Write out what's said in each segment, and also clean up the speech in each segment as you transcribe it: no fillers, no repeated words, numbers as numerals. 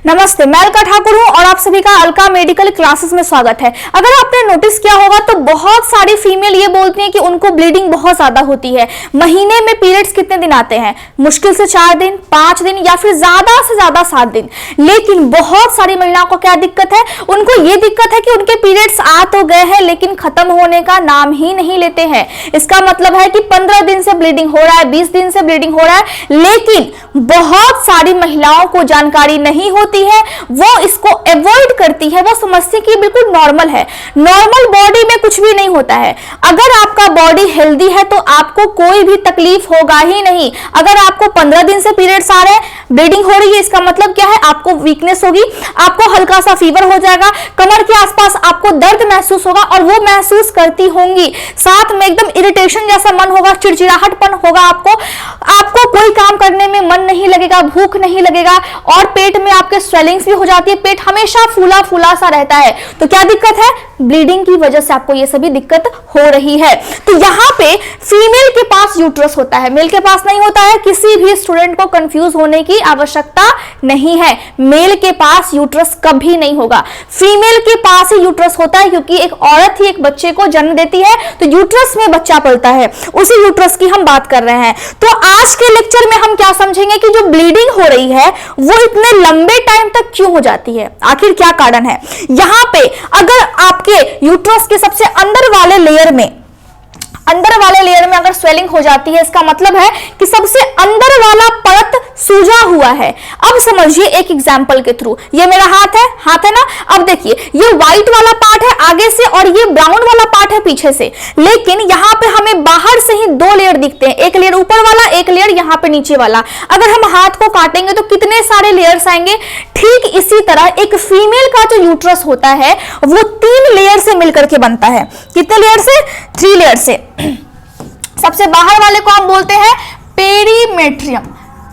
नमस्ते, मैं अलका ठाकुर हूं और आप सभी का अलका मेडिकल क्लासेस में स्वागत है। अगर आपने नोटिस किया होगा तो बहुत सारी फीमेल ये बोलती हैं कि उनको ब्लीडिंग बहुत ज्यादा होती है। महीने में पीरियड्स कितने दिन आते हैं? मुश्किल से 4 दिन, 5 दिन या फिर ज्यादा से ज्यादा 7 दिन। लेकिन बहुत सारी महिलाओं को क्या दिक्कत है? उनको ये दिक्कत है कि उनके पीरियड्स आ तो गए हैं लेकिन खत्म होने का नाम ही नहीं लेते हैं। इसका मतलब है कि 15 दिन से ब्लीडिंग हो रहा है, 20 दिन से ब्लीडिंग हो रहा है, लेकिन बहुत सारी महिलाओं को जानकारी नहीं होती है, वो इसको अवॉइड करती है। वो समझती है कि बिल्कुल नॉर्मल है, नॉर्मल बॉडी में कुछ भी नहीं होता है। अगर आपका बॉडी हेल्दी है तो आपको कोई भी तकलीफ होगा ही नहीं। अगर आपको 15 दिन से पीरियड्स आ रहे हैं, ब्लीडिंग हो रही है, इसका मतलब क्या है? आपको वीकनेस होगी, आपको हल्का सा फीवर हो जाएगा, कमर के आसपास आपको दर्द महसूस होगा और वो महसूस करती होंगी। साथ में एकदम इरिटेशन जैसा मन होगा, चिड़चिड़ाहटपन होगा, आपको कोई काम करने में मन नहीं लगेगा, भूख नहीं लगेगा और पेट में आपके स्वेलिंग्स भी हो जाती है। पेट हमेशा फूला फूला सा रहता है। तो क्या दिक्कत है? ब्लीडिंग की वजह से आपको ये सभी दिक्कत हो रही है। तो यहाँ पे फीमेल के पास यूट्रस होता है, मेल के पास नहीं होता है। किसी भी स्टूडेंट को कंफ्यूज होने की आवश्यकता नहीं है। मेल के पास यूट्रस कभी नहीं होगा, फीमेल के पास ही यूट्रस होता है, क्योंकि एक औरत ही एक बच्चे को जन्म देती है तो यूट्रस में बच्चा पलता है, उसी यूट्रस की हम बात कर रहे हैं। तो आज के लेक्चर में हम क्या समझेंगे कि जो ब्लीडिंग हो रही है वो इतने लंबे टाइम तक क्यों हो जाती है, आखिर क्या कारण है। यहां पे अगर आपके यूट्रस के सबसे अंदर वाले लेयर में अगर स्वेलिंग हो जाती है, इसका मतलब है कि सबसे अंदर वाला परत सूजा हुआ है। अब समझिए एक एग्जांपल के थ्रू, ये मेरा हाथ है ना। अब देखिए ये व्हाइट वाला पार्ट है आगे से और ये ब्राउन वाला पार्ट है पीछे से, लेकिन यहाँ पे हमें बाहर से ही 2 लेयर दिखते हैं, एक लेयर ऊपर वाला, एक लेयर यहाँ पे नीचे वाला। अगर हम हाथ को काटेंगे तो कितने सारे लेयर्स आएंगे। ठीक इसी तरह एक फीमेल का जो यूट्रस होता है वो 3 लेयर से मिलकर के बनता है। कितने लेयर से? 3 लेयर से। सबसे बाहर वाले को हम बोलते हैं पेरीमेट्रियम,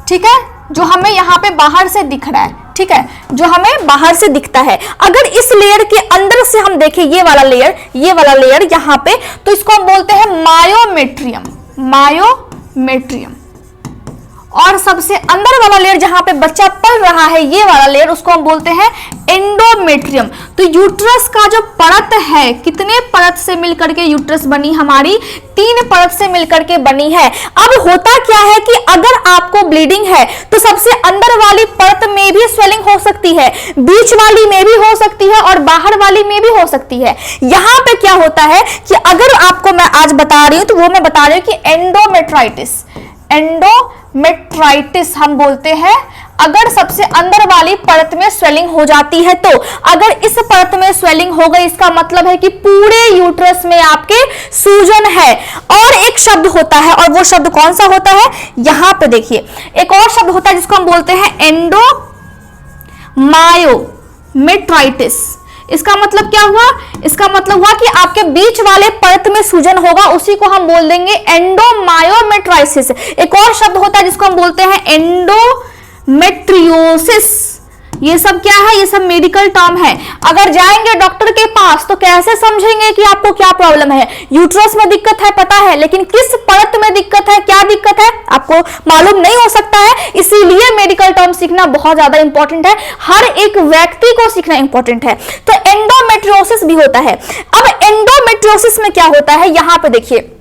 ठीक है, जो हमें यहाँ पे बाहर से दिख रहा है, ठीक है, जो हमें बाहर से दिखता है। अगर इस लेयर के अंदर से हम देखें ये वाला लेयर यहाँ पे, तो इसको हम बोलते हैं मायोमेट्रियम। और सबसे अंदर वाला लेयर जहां पे बच्चा पल रहा है, ये वाला लेयर, उसको हम बोलते हैं एंडोमेट्रियम। तो यूट्रस का जो परत है, कितने परत से मिलकर के यूट्रस बनी हमारी? 3 परत से मिलकर के बनी है। अब होता क्या है कि अगर आपको ब्लीडिंग है तो सबसे अंदर वाली परत में भी स्वेलिंग हो सकती है, बीच वाली में भी हो सकती है और बाहर वाली में भी हो सकती है। यहां पे क्या होता है कि अगर आपको मैं आज बता रही हूं तो वो मैं बता रही हूं कि एंडोमेट्राइटिस हम बोलते हैं अगर सबसे अंदर वाली परत में स्वेलिंग हो जाती है। तो अगर इस परत में स्वेलिंग हो गई, इसका मतलब है कि पूरे यूट्रस में आपके सूजन है। और एक शब्द होता है, और वो शब्द कौन सा होता है? यहां पे देखिए एक और शब्द होता है जिसको हम बोलते हैं एंडोमायोमेट्राइटिस। इसका मतलब क्या हुआ? इसका मतलब हुआ कि आपके बीच वाले परत में सूजन होगा, उसी को हम बोल देंगे एंडोमायोमेट्राइसिस। एक और शब्द होता है जिसको हम बोलते हैं एंडोमेट्रियोसिस। ये सब क्या है? ये सब मेडिकल टर्म है। अगर जाएंगे डॉक्टर के पास तो कैसे समझेंगे कि आपको क्या प्रॉब्लम है? यूट्रस में दिक्कत है पता है, लेकिन किस परत में दिक्कत है, क्या दिक्कत है, आपको मालूम नहीं हो सकता है। इसीलिए मेडिकल टर्म सीखना बहुत ज्यादा इंपॉर्टेंट है, हर एक व्यक्ति को सीखना इंपॉर्टेंट है। तो एंडोमेट्रियोसिस भी होता है। अब एंडोमेट्रियोसिस में क्या होता है, यहां पे देखिए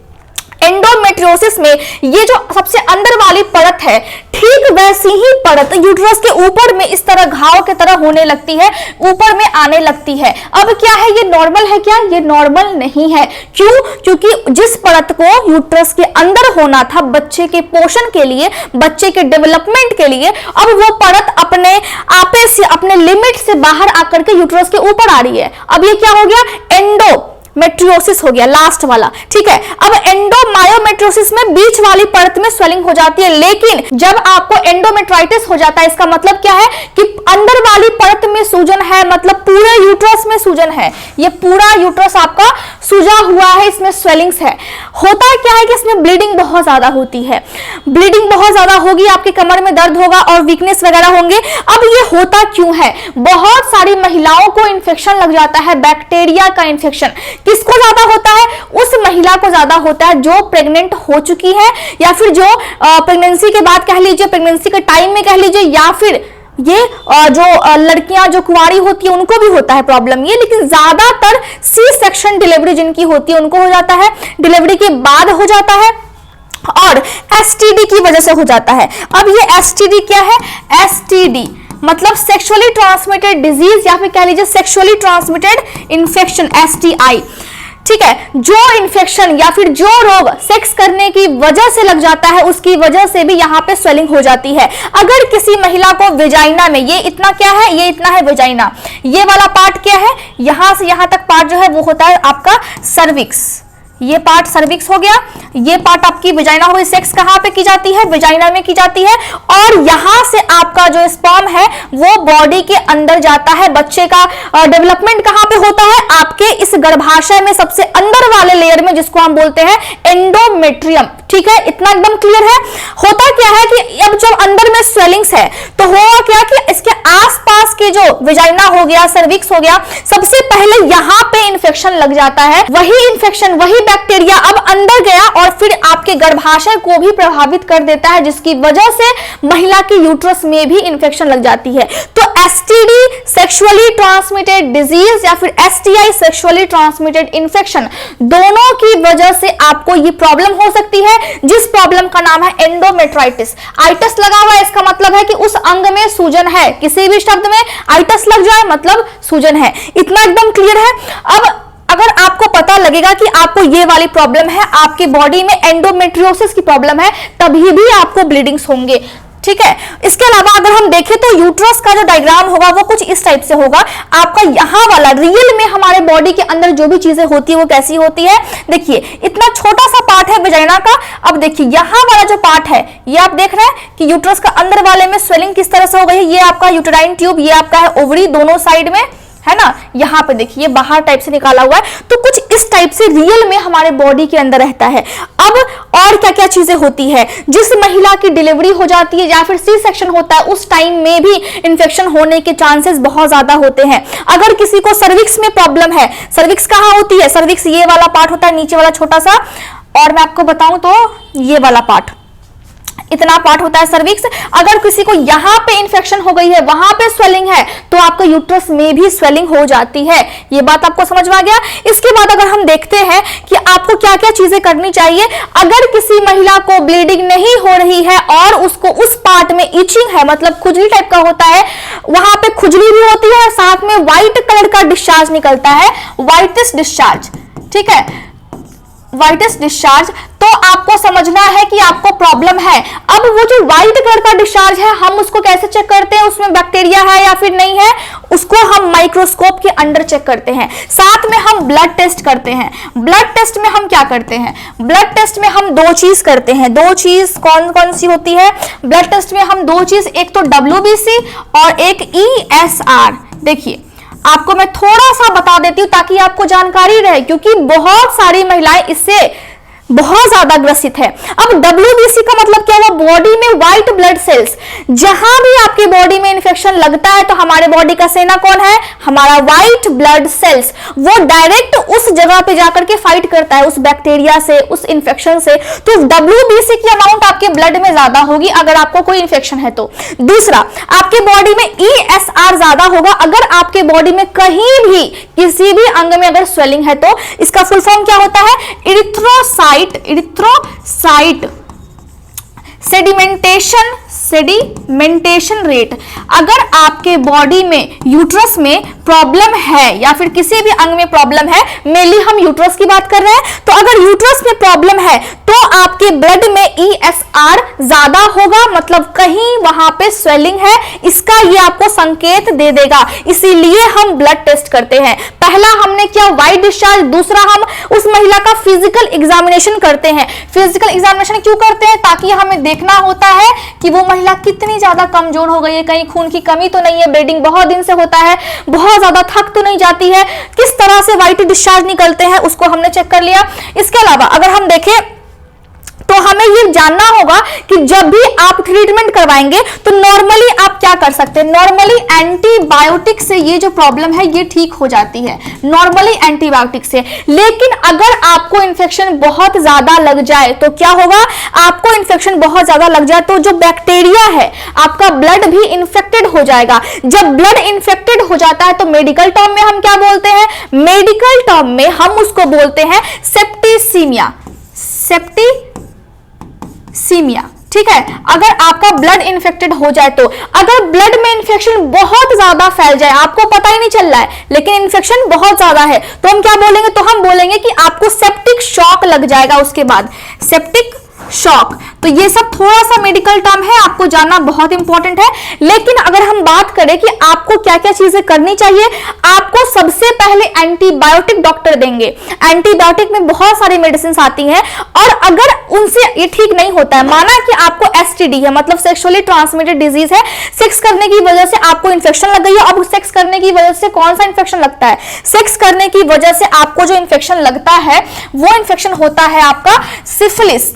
एंडोमेट्रियोसिस में ये जो सबसे अंदर वाली परत है, ठीक वैसी ही परत यूट्रस के ऊपर में इस तरह घाव के तरह होने लगती है, ऊपर में आने लगती है। अब क्या है, ये नॉर्मल है क्या? ये नॉर्मल नहीं है। क्यों? क्योंकि जिस परत को यूट्रस के अंदर होना था बच्चे के पोषण के लिए, बच्चे के डेवलपमेंट के लिए, अब वो परत अपने आपे से, अपने लिमिट से बाहर आकर के यूट्रस के ऊपर आ रही है। अब ये क्या हो गया? एंडोमेट्रियोसिस हो गया, लास्ट वाला, ठीक है। अब एंडोमायोमेट्रियोसिस में बीच वाली परत में स्वेलिंग हो जाती है, लेकिन जब आपको एंडोमेट्राइटिस हो जाता है, इसका मतलब क्या है कि अंदर वाली परत में सूजन है, मतलब पूरे यूट्रस में सूजन है। ये पूरा यूट्रस आपका सूजा हुआ है, इसमें स्वेलिंग्स है। होता क्या है कि इसमें ब्लीडिंग बहुत ज्यादा होती है, ब्लीडिंग बहुत ज्यादा होगी, आपके कमर में दर्द होगा और वीकनेस वगैरह होंगे। अब ये होता क्यों है? बहुत सारी महिलाओं को इन्फेक्शन लग जाता है, बैक्टीरिया का इन्फेक्शन। किसको ज्यादा होता है? उस महिला को ज्यादा होता है जो प्रेग्नेंट हो चुकी है, या फिर जो प्रेगनेंसी के बाद कह लीजिए, प्रेगनेंसी के टाइम में कह लीजिए, या फिर ये जो लड़कियां जो कुंवारी होती है उनको भी होता है प्रॉब्लम ये, लेकिन ज्यादातर सी सेक्शन डिलीवरी जिनकी होती है उनको हो जाता है, डिलीवरी के बाद हो जाता है और एसटीडी की वजह से हो जाता है। अब ये एसटीडी क्या है? एसटीडी मतलब सेक्सुअली ट्रांसमिटेड डिजीज या फिर कह लीजिए सेक्सुअली ट्रांसमिटेड इंफेक्शन, एसटीआई। ठीक है, जो इन्फेक्शन या फिर जो रोग सेक्स करने की वजह से लग जाता है उसकी वजह से भी यहाँ पे स्वेलिंग हो जाती है। अगर किसी महिला को वेजाइना में, ये इतना क्या है, ये इतना है वेजाइना, ये वाला पार्ट क्या है, यहां से यहां तक पार्ट जो है वो होता है आपका सर्विक्स, ये पार्ट सर्विक्स हो गया, ये पार्ट आपकी वेजाइना हो गई। सेक्स कहां पे की जाती है? वेजाइना में की जाती है। और यहां से आपका जो स्पर्म है वो बॉडी के अंदर जाता है। बच्चे का डेवलपमेंट कहां पे होता है? आपके इस गर्भाशय में सबसे अंदर वाले लेयर में, जिसको हम बोलते हैं एंडोमेट्रियम। ठीक है, इतना एकदम क्लियर है। होता क्या है कि अब जब अंदर में स्वेलिंग्स है तो होगा क्या कि इसके आसपास के जो वेजाइना हो गया, सर्विक्स हो गया, सबसे पहले यहां पे इंफेक्शन लग जाता है। वही इंफेक्शन, वही बैक्टीरिया अब अंदर गया और फिर आपके गर्भाशय को भी प्रभावित कर देता है, जिसकी वजह से महिला के यूट्रस में भी इंफेक्शन लग जाती है। तो एसटीडी सेक्सुअली ट्रांसमिटेड डिजीज या फिर एसटीआई सेक्सुअली ट्रांसमिटेड इंफेक्शन, दोनों की वजह से आपको ये प्रॉब्लम हो सकती है, जिस प्रॉब्लम का नाम है एंडोमेट्राइटिस। आइटस लगा हुआ है, इसका मतलब है कि उस अंग में सूजन है। किसी भी शब्द में आइटस लग जाए मतलब सूजन है। इतना एकदम क्लियर है। अब अगर आपको पता लगेगा कि आपको ये वाली प्रॉब्लम है, आपके बॉडी में एंडोमेट्रियोसिस की प्रॉब्लम है, तभी भी आपको ब्लीडिंग्स होंगे। ठीक है, इसके अलावा अगर हम देखें तो यूट्रस का जो डायग्राम होगा वो कुछ इस टाइप से होगा। आपका यहाँ वाला रियल में हमारे बॉडी के अंदर जो भी चीजें होती है वो कैसी होती है, देखिए इतना छोटा सा पार्ट है वेजाइना का। अब देखिए यहाँ वाला जो पार्ट है, ये आप देख रहे हैं कि यूट्रस का अंदर वाले में स्वेलिंग किस तरह से हो गई है। ये आपका यूटेराइन ट्यूब, ये आपका है ओवरी, दोनों साइड में है ना। यहाँ पे देखिए बाहर टाइप से निकाला हुआ है, तो कुछ इस टाइप से रियल में हमारे बॉडी के अंदर रहता है। अब और क्या क्या चीजें होती है, जिस महिला की डिलीवरी हो जाती है या फिर सी सेक्शन होता है उस टाइम में भी इंफेक्शन होने के चांसेस बहुत ज्यादा होते हैं। अगर किसी को सर्विक्स में प्रॉब्लम है, सर्विक्स कहाँ होती है? सर्विक्स ये वाला पार्ट होता है, नीचे वाला छोटा सा, और मैं आपको बताऊं तो ये वाला पार्ट, इतना पार्ट होता है सर्विक्स। अगर किसी को यहां पे इंफेक्शन हो गई है, वहां पे स्वेलिंग है, तो आपको यूट्रस में भी स्वेलिंग हो जाती है। ये बात आपको समझ में आ गया। इसके बाद अगर हम देखते हैं कि आपको क्या क्या चीजें करनी चाहिए, अगर किसी महिला को ब्लीडिंग नहीं हो रही है और उसको उस पार्ट में इचिंग है, मतलब खुजली टाइप का होता है, वहां पे खुजली भी होती है, साथ में व्हाइट कलर का डिस्चार्ज निकलता है, व्हाइटिश डिस्चार्ज। ठीक है, व्हाइटिश डिस्चार्ज, तो आपको समझना है कि आपको प्रॉब्लम है। अब वो जो व्हाइट कलर का डिस्चार्ज है, हम उसको कैसे चेक करते हैं, उसमें बैक्टीरिया है या फिर नहीं है, उसको हम माइक्रोस्कोप के अंडर चेक करते हैं। साथ में हम ब्लड टेस्ट करते हैं। ब्लड टेस्ट में हम क्या करते हैं? ब्लड टेस्ट में हम दो चीज करते हैं। दो चीज कौन कौन सी होती है ब्लड टेस्ट में? हम दो चीज, एक तो WBC और एक ESR। देखिए आपको मैं थोड़ा सा बता देती हूँ ताकि आपको जानकारी रहे, क्योंकि बहुत सारी महिलाएं इससे बहुत ज्यादा ग्रसित है। अब WBC का मतलब क्या हुआ? बॉडी में व्हाइट ब्लड सेल्स। जहां भी आपके बॉडी में इंफेक्शन लगता है तो हमारे बॉडी का सेना कौन है? हमारा व्हाइट ब्लड सेल्स। वो डायरेक्ट उस जगह पे जाकर के फाइट करता है उस बैक्टीरिया से, उस इंफेक्शन से। तो WBC की अमाउंट आपके ब्लड में ज्यादा होगी अगर आपको कोई इंफेक्शन है तो। दूसरा, आपके बॉडी में ESR ज्यादा होगा अगर आपके बॉडी में कहीं भी किसी भी अंग में अगर स्वेलिंग है तो। इसका फुल फॉर्म क्या होता है? Erythrocyte, sedimentation rate. अगर आपके बॉडी में यूट्रस में प्रॉब्लम है या फिर किसी भी अंग में प्रॉब्लम है, मेनली हम यूट्रस की बात कर रहे हैं, तो अगर यूट्रस में प्रॉब्लम है तो आपके ब्लड में ESR ज्यादा होगा, मतलब कहीं वहां पे स्वेलिंग है, इसका ये आपको संकेत दे देगा। इसीलिए हम ब्लड टेस्ट करते हैं। पहला हमने किया व्हाइट डिस्चार्ज, दूसरा हम उस महिला का फिजिकल एग्जामिनेशन करते हैं। फिजिकल एग्जामिनेशन क्यों करते हैं? ताकि हमें देखना होता है कि वो महिला कितनी ज्यादा कमजोर हो गई है, कहीं खून की कमी तो नहीं है, ब्लीडिंग बहुत दिन से होता है, बहुत ज्यादा थक तो नहीं जाती है, किस तरह से व्हाइट डिस्चार्ज निकलते हैं उसको हमने चेक कर लिया। इसके अलावा अगर हम देखें तो हमें ये जानना होगा कि जब भी आप ट्रीटमेंट करवाएंगे तो नॉर्मली आप क्या कर सकते हैं। नॉर्मली एंटीबायोटिक से ये जो प्रॉब्लम है ये ठीक हो जाती है, नॉर्मली एंटीबायोटिक से। लेकिन अगर आपको इन्फेक्शन बहुत ज्यादा लग जाए तो क्या होगा, आपको इन्फेक्शन बहुत ज्यादा लग जाए तो जो बैक्टीरिया है आपका ब्लड भी इन्फेक्टेड हो जाएगा। जब ब्लड इन्फेक्टेड हो जाता है तो मेडिकल टर्म में हम क्या बोलते हैं, मेडिकल टर्म में हम उसको बोलते हैं सेप्टिसीमिया, सेप्टिसीमिया, ठीक है। अगर आपका ब्लड इन्फेक्टेड हो जाए तो, अगर ब्लड में इन्फेक्शन बहुत ज्यादा फैल जाए, आपको पता ही नहीं चल रहा है लेकिन इन्फेक्शन बहुत ज्यादा है, तो हम क्या बोलेंगे, तो हम बोलेंगे कि आपको सेप्टिक शॉक लग जाएगा। उसके बाद सेप्टिक शॉक, तो ये सब थोड़ा सा मेडिकल टर्म है, आपको जानना बहुत इंपॉर्टेंट है। लेकिन अगर हम बात करें कि आपको क्या क्या चीजें करनी चाहिए, आपको सबसे पहले एंटीबायोटिक डॉक्टर देंगे। एंटीबायोटिक में बहुत सारी मेडिसिन आती हैं और अगर उनसे ये ठीक नहीं होता है, माना कि आपको एसटीडी है, मतलब सेक्सुअली ट्रांसमिटेड डिजीज है, सेक्स करने की वजह से आपको इन्फेक्शन लग गई है। अब सेक्स करने की वजह से कौन सा इन्फेक्शन लगता है, सेक्स करने की वजह से आपको जो इन्फेक्शन लगता है वो इन्फेक्शन होता है आपका सिफिलिस,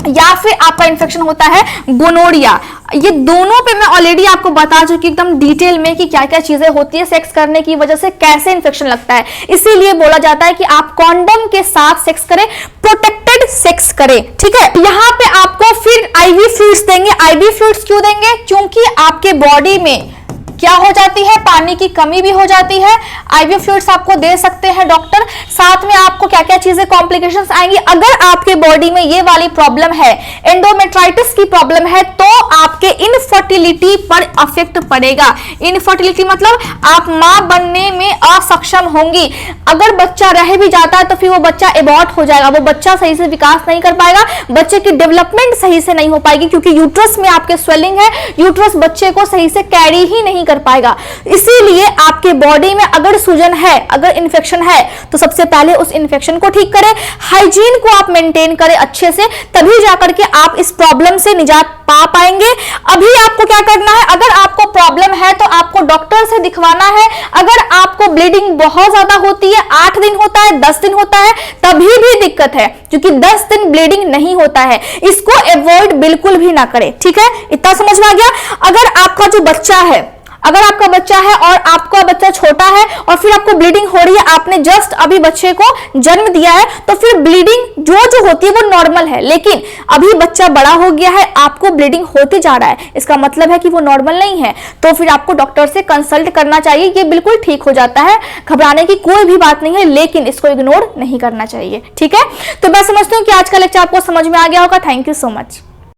या फिर आपका इन्फेक्शन होता है गोनोरिया। ये दोनों पे मैं ऑलरेडी आपको बता चुकी एकदम डिटेल में कि क्या क्या चीजें होती है, सेक्स करने की वजह से कैसे इन्फेक्शन लगता है। इसीलिए बोला जाता है कि आप कॉन्डम के साथ सेक्स करें, प्रोटेक्टेड सेक्स करें, ठीक है। यहाँ पे आपको फिर आईवी फ्लूइड्स देंगे। आईवी फ्लूइड्स क्यों देंगे, क्योंकि आपके बॉडी में क्या हो जाती है, पानी की कमी भी हो जाती है। आईवी फ्लूइड्स आपको दे सकते हैं डॉक्टर। साथ में आपको क्या क्या चीजें कॉम्प्लिकेशंस आएंगी, अगर आपके बॉडी में ये वाली प्रॉब्लम है, एंडोमेट्राइटिस की प्रॉब्लम है, तो आपके इनफर्टिलिटी पर अफेक्ट पड़ेगा। इनफर्टिलिटी मतलब आप मां बनने में असक्षम होंगी। अगर बच्चा रह भी जाता है तो फिर वो बच्चा एबॉर्ट हो जाएगा, वो बच्चा सही से विकास नहीं कर पाएगा, बच्चे की डेवलपमेंट सही से नहीं हो पाएगी, क्योंकि यूट्रस में आपके स्वेलिंग है, यूट्रस बच्चे को सही से कैरी ही नहीं कर पाएगा। इसीलिए आपके बॉडी में अगर सूजन है, अगर इन्फेक्शन है, तो सबसे पहले उस इन्फेक्शन को ठीक करें, हाइजीन को आप मेंटेन करें अच्छे से, तभी जाकर के आप इस प्रॉब्लम से निजात पा पाएंगे। अभी आपको क्या करना है, अगर आपको प्रॉब्लम है तो आपको डॉक्टर से दिखवाना है। अगर आपको ब्लीडिंग बहुत ज्यादा होती है, 8 दिन होता है, 10 दिन होता है, तभी भी दिक्कत है, क्योंकि 10 दिन ब्लीडिंग नहीं होता है। इसको अवॉइड बिल्कुल भी ना करें, ठीक है। इतना समझ में आ गया। अगर आपका जो बच्चा है, अगर आपका बच्चा है और आपका बच्चा छोटा है और फिर आपको ब्लीडिंग हो रही है, आपने जस्ट अभी बच्चे को जन्म दिया है, तो फिर ब्लीडिंग जो होती है वो नॉर्मल है। लेकिन अभी बच्चा बड़ा हो गया है, आपको ब्लीडिंग होते जा रहा है, इसका मतलब है कि वो नॉर्मल नहीं है, तो फिर आपको डॉक्टर से कंसल्ट करना चाहिए। ये बिल्कुल ठीक हो जाता है, घबराने की कोई भी बात नहीं है, लेकिन इसको इग्नोर नहीं करना चाहिए, ठीक है। तो मैं समझती हूँ कि आज का लेक्चर आपको समझ में आ गया होगा। Thank you so much.